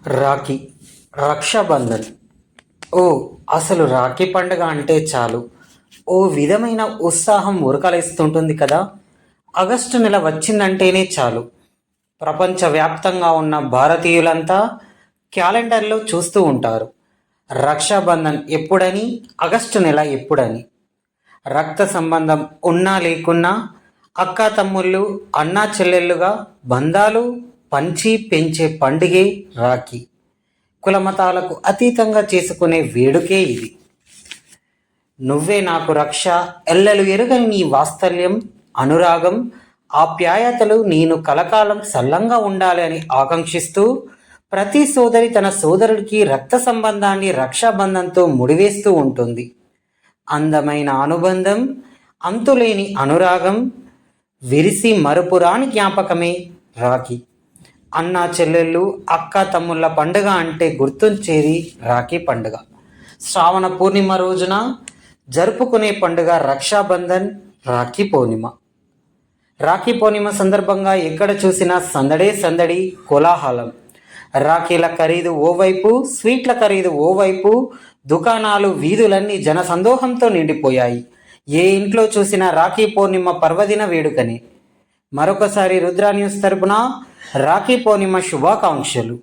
రాఖీ, రక్షాబంధన్. ఓ అసలు రాఖీ పండుగ అంటే చాలు ఓ విధమైన ఉత్సాహం ఉరకలేస్తుంటుంది కదా. ఆగస్టు నెల వచ్చిందంటేనే చాలు ప్రపంచవ్యాప్తంగా ఉన్న భారతీయులంతా క్యాలెండర్లో చూస్తూ ఉంటారు. రక్షాబంధన్ ఎప్పుడని, ఆగస్టు నెల ఎప్పుడని. రక్త సంబంధం ఉన్నా లేకున్నా అక్క తమ్ముళ్ళు, అన్నా చెల్లెళ్ళుగా బంధాలు పంచి పెంచే పండుగే రాఖీ. కులమతాలకు అతీతంగా చేసుకునే వేడుకే ఇది. నువ్వే నాకు రక్ష, ఎల్లలు ఎరుగని నీ వాత్సల్యం, అనురాగం, ఆప్యాయతలు నేను కలకాలం సల్లంగా ఉండాలి అని ఆకాంక్షిస్తూ ప్రతి సోదరి తన సోదరుడికి రక్త సంబంధాన్ని రక్షాబంధంతో ముడివేస్తూ ఉంటుంది. అందమైన అనుబంధం, అంతులేని అనురాగం, విరిసి మరుపురాని జ్ఞాపకమే రాఖీ. అన్నా చెల్లెళ్ళు, అక్క తమ్ముళ్ళ పండుగ అంటే గుర్తుంచేది రాఖీ పండుగ. శ్రావణ పూర్ణిమ రోజున జరుపుకునే పండుగ రక్షాబంధన్, రాఖీ పౌర్ణిమ. రాఖీ పౌర్ణిమ సందర్భంగా ఎక్కడ చూసినా సందడే సందడి, కోలాహలం. రాఖీల ఖరీదు ఓవైపు, స్వీట్ల ఖరీదు ఓవైపు, దుకాణాలు, వీధులన్నీ జనసందోహంతో నిండిపోయాయి. ఏ ఇంట్లో చూసినా రాఖీ పౌర్ణిమ పర్వదిన వేడుకనే. మరొకసారి రుద్రా న్యూస్ తరపున రాఖీ పౌర్ణిమ శుభాకాంక్షలు.